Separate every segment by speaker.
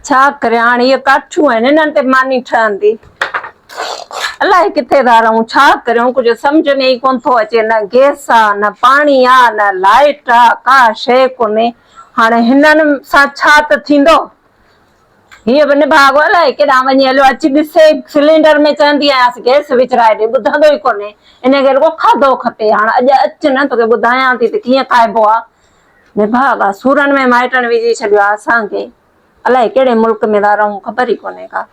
Speaker 1: छा करे हाणे ये काठियूं आहिनि इन्हनि ते मानी ठहंदी अलाए किथे था रहूं छा करियूं कुछ समझ में ही कोन थो अचे न गैस आ न पाणी आ न लाइट आ का शइ कोन्हे हाणे हिननि सां छा त थींदो हीअ बि निभाग अलाए केॾां वञी हलियो अची ॾिसे सिलेंडर में चवंदी आहियांसि गैस विझराए ॾे ॿुधंदो ई कोन्हे इन खे रुॻो खाधो खपे हाणे अॼु अचु न तोखे ॿुधायां थी त कीअं खाइबो आहे निभाग आहे सूरनि में माइटनि विझी छॾियो आहे असांखे अलाए कहिड़े मुल्क में था रहूं ख़बर ई कोन्हे का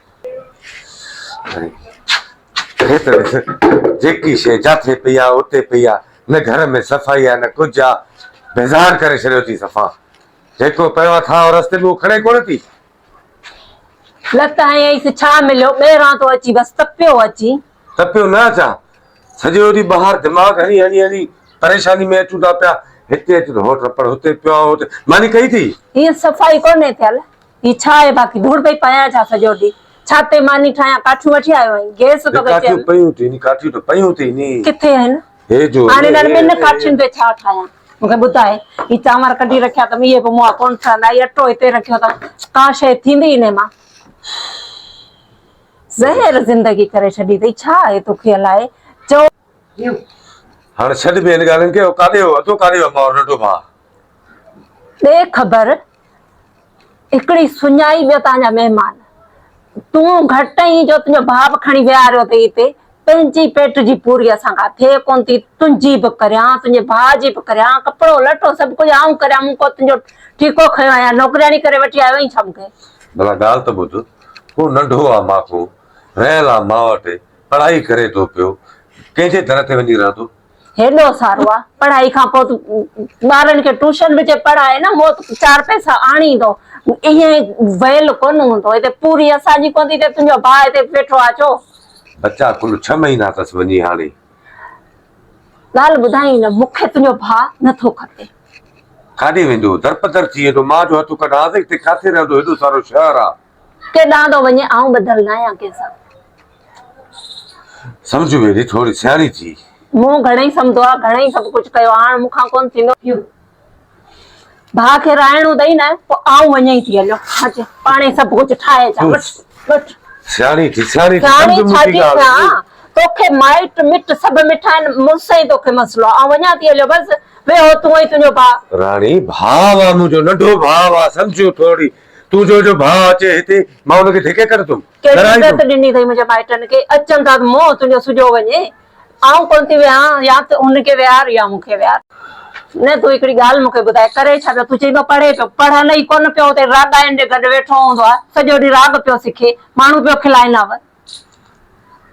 Speaker 2: जेकी शइ जाथे पई आहे उते पई आहे न घर में सफ़ाई आहे न कुझु आहे बेज़ार करे छॾियो थी सफ़ा जेको पियो आहे था रस्ते में खणे कोन थी
Speaker 1: लत हयईंसि छा मिलियो ॿाहिरां थो अची बसि
Speaker 2: तपियो न अचां सॼो ॾींहुं ॿाहिरि दिमाग़ हणी हणी हणी परेशानी में अचूं था पिया हिते अचूं त होट पर हुते पियो आहे हुते मानी कई थी
Speaker 1: हीअ सफ़ाई कोन्हे थियल हीअ छा आहे बाक़ी धूड़ पई पयां छा सॼो ॾींहुं छाते मानी ठाहियां काठियूं वठी आयो आहीं गैस तो
Speaker 2: काठियूं पयूं थी नी काठियूं त पयूं थी नी
Speaker 1: किथे आहिनि
Speaker 2: हे जो
Speaker 1: हाणे हिननि ॿिनि काठियुनि ते छा ठाहियां मूंखे ॿुधाए हीअ चांवर कढी रखिया अथमि इहे बि मूं कोन ठहंदा हीअ अटो हिते रखियो अथमि का शइ थींदी इन मां ज़हर ज़िंदगी करे छॾी अथई छा आहे तोखे अलाए चओ
Speaker 2: हाणे छॾ बि हिन ॻाल्हियुनि खे काॾे हो अधो काॾे हो मां नंढो भाउ
Speaker 1: ॾे ख़बर हिकिड़ी सुञाई ॿियो तव्हांजा महिमान तूं घटि ई जो तुंहिंजो भाउ बि खणी विहारियो अथई हिते पंहिंजी पेट जी पूरी असांखां थिए कोन थी तुंहिंजी बि करियां तुंहिंजे भाउ जी बि करियां कपिड़ो लटो सभु कुझु आऊं करियां मूं को तुंहिंजो ठीको खयो आहियां नौकरियाणी करे वठी आयो आहीं छा मूंखे
Speaker 2: भला ॻाल्हि त ॿुध को नंढो आहे मां रहियल आहे मां वटि पढ़ाई करे थो पियो कंहिंजे दर ते वञी रहंदो
Speaker 1: हेॾो सारो आहे पढ़ाई खां पोइ तूं ॿारनि खे ट्यूशन बि पढ़ाए न मो चार पैसा आणींदो ईअं वयल कोन हूंदो हिते पूरी असांजी कोन थी थिए तुंहिंजो भाउ हिते वेठो आहे छो
Speaker 2: बच्चा कुल 6 महीना अथसि वञी हाणे
Speaker 1: ॻाल्हि ॿुधाई न मूंखे तुंहिंजो भाउ नथो खपे
Speaker 2: काॾे वेंदो दरपदर थी वेंदो मां जो हथु कढां त हिते किथे रहंदो हेॾो सारो शहर आहे
Speaker 1: केॾां थो वञे आऊं ॿधल न आहियां कंहिंसां
Speaker 2: सम्झ में थोरी सियाणी थी
Speaker 1: मूं घणेई सम्झो आहे घणेई सभु कुझु कयो हाणे मूंखां कोन थींदो भाउ खे राइणो अथई न पोइ आऊं वञई थी हलियो अचे पाणे सभु कुझु ठाहे
Speaker 2: सियाणी
Speaker 1: तोखे माइट मिट सभु मिठा आहिनि मुड़ुस ई तोखे मसलो आहे वञा थी हलियो बसि वेहो तूं ई तुंहिंजो भाउ
Speaker 2: राणी भाउ आहे मुंहिंजो नंढो भाउ आहे सम्झो थोरी तूं जो भाउ अचे हिते मां हुनखे धिके कर तुम
Speaker 1: कहिड़ी इज़त ॾिनी अथई मुंहिंजे माइटनि खे अचनि था मोह तुंहिंजो सुजो वञे आऊं कोन थी वियां या त हुनखे विहार या मूंखे विहार न तूं हिकिड़ी ॻाल्हि मूंखे ॿुधाए करे छा तूं चईंदो पढ़े पियो पढ़नि ई कोन पियो हुते राॻाइनि जे गॾु वेठो हूंदो आहे सॼो ॾींहुं राॻ पियो सिखे माण्हू पियो खिलाईंदा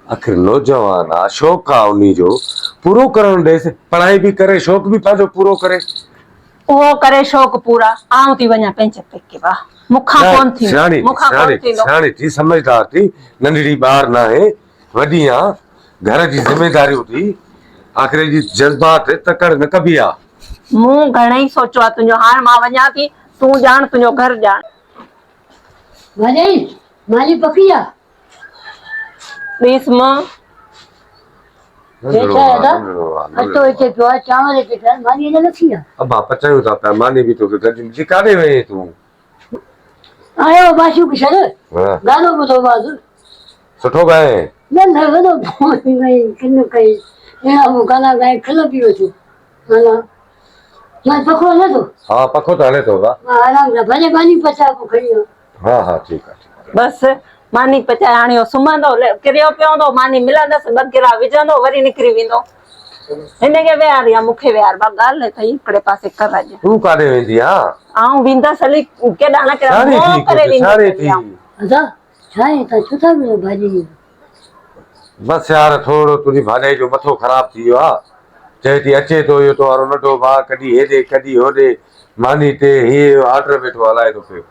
Speaker 2: आख़िर नौजवान आहे शौक़ु आहे उन्ही जो पूरो करणु ॾेसि पढ़ाई बि करे शौक़ु बि पंहिंजो पूरो करे
Speaker 1: उहो करे शौक़ु पूरा आऊं थी वञा पंहिंजे पेके वाह मूंखां कोन थींदो
Speaker 2: सियाणी थी समझदार थी नंढड़ी ॿार न आहे वॾी आहे घर जी ज़िमेदारियूं थी आख़िर जी जज़्बात तकड़ न कबी आहे
Speaker 1: मूं घणेई सोचो आहे तुंहिंजो हाणे मां वञा थी तूं ॼाण तुंहिंजो घर ॼाण
Speaker 3: माली पकी आहे
Speaker 1: ॾिस मां
Speaker 3: अटो हिते पियो आहे चांवर हिते पिया मानी अञा न थी आहे
Speaker 2: अबा पचायूं था पिया मानी बि तोखे गॾु काॾे वई तूं
Speaker 3: आयो बाशू किशन गानो ॿुधो बाज़
Speaker 2: सुठो ॻाए
Speaker 3: न वॾो भई किन कई अहिड़ा गाना ॻाए खिल पी वेठो हला मां पको हले थो
Speaker 2: हा पको त हले थो
Speaker 3: आराम सां भले मानी पचा को खड़ी
Speaker 2: हा ठीकु आहे
Speaker 1: बसि मानी पचाए हाणे सुम्हंदो किरियो पियो हूंदो मानी मिलंदसि ॿ गिरा विझंदो वरी निकिरी वेंदो हिनखे विहार या मूंखे विहार ॿ ॻाल्हि अथई हिकिड़े पासे कर अॼु
Speaker 2: तूं काॾे वेंदी आहे
Speaker 1: आऊं वेंदसि हली केॾां न केॾां करे
Speaker 3: भाॼी
Speaker 2: बसि यार थोरो तुंहिंजी भाॼाई जो मथो ख़राब थी वियो आहे चए थी अचे थो इहो वारो नंढो भाउ कॾहिं हेॾे कॾहिं होॾे मानी ते हीअ ऑर्डर वेठो हलाए थो पियो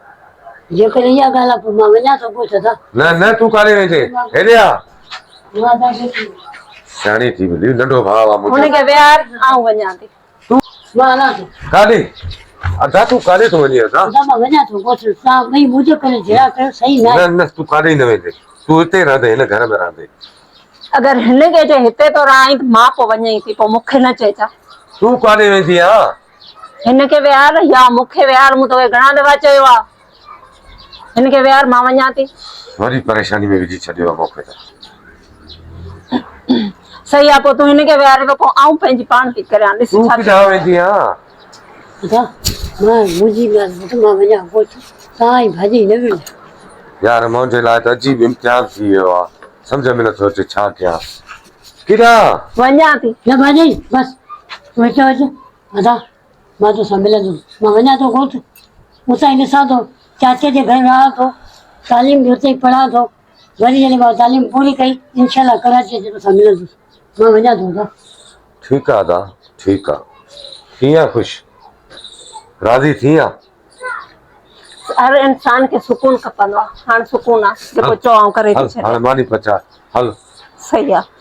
Speaker 3: जेकर इहा ॻाल्हि आहे पोइ मां वञा थो पुछ
Speaker 2: न तूं काॾे वेंदे हेॾे आ सियाणी थी मिली नंढो भाउ आहे
Speaker 1: हुनखे विहार आऊं वञा थी
Speaker 3: मां हलां थो
Speaker 2: काॾे अदा तूं काॾे थो वञी
Speaker 3: मां वञा थो पुछ तव्हां ॿई मुंहिंजो करे जहिड़ा कयो सही
Speaker 2: न तूं काॾे न वेंदे तूं हिते रहंदे हिन घर में रहंदे
Speaker 1: अगरि हिनखे चए हिते तो रहां त मां पोइ वञई थी पोइ मूंखे न चए छा
Speaker 2: तूं काॾे वेंदी आहे
Speaker 1: हिनखे विहार या मूंखे विहार मूं तोखे घणा दफ़ा चयो आहे हिनखे विहार मां वञा थी।
Speaker 2: वरी परेशानी में विझी छॾियो आहे मूंखे त।
Speaker 1: सही आहे, पोइ तूं हिनखे विहारे पोइ आऊं पंहिंजी पाण थी करियां। ॾिस
Speaker 2: तूं
Speaker 1: छा
Speaker 2: किथां वेंदी आहीं?
Speaker 3: अच्छा मां मुंहिंजी मां वञा पोइ तव्हां जी भाॼी न मिले।
Speaker 2: यार मुंहिंजे लाइ त अजीब इम्तिहान थी वियो आहे, सम्झ में नथो अचे छा कयां। किथां
Speaker 1: वञा थी।
Speaker 3: न भाॼी बसि तूं हिते अच अदा मां तोसां मिलंदुमि। मां वञा थो कोर्ट, उतां ई ॾिसां थो चाचे जे घर रहां थो, तालीम बि उते ई पढ़ां थो। वरी जॾहिं मां तालीम पूरी कई इनशाला कराची अची तोसां मिलंदुसि। मां वञा थो अदा।
Speaker 2: ठीकु आहे अदा, ठीकु आहे। थी आहे ख़ुशि, राज़ी थी आहे?
Speaker 1: हर इंसान खे सुकून खपंदो आहे। हाणे सुकून आहे जेको
Speaker 2: हल
Speaker 1: चवां करे थी
Speaker 2: हल हाणे
Speaker 1: छॾियां।
Speaker 2: मानी पचा हल।
Speaker 1: सही आहे।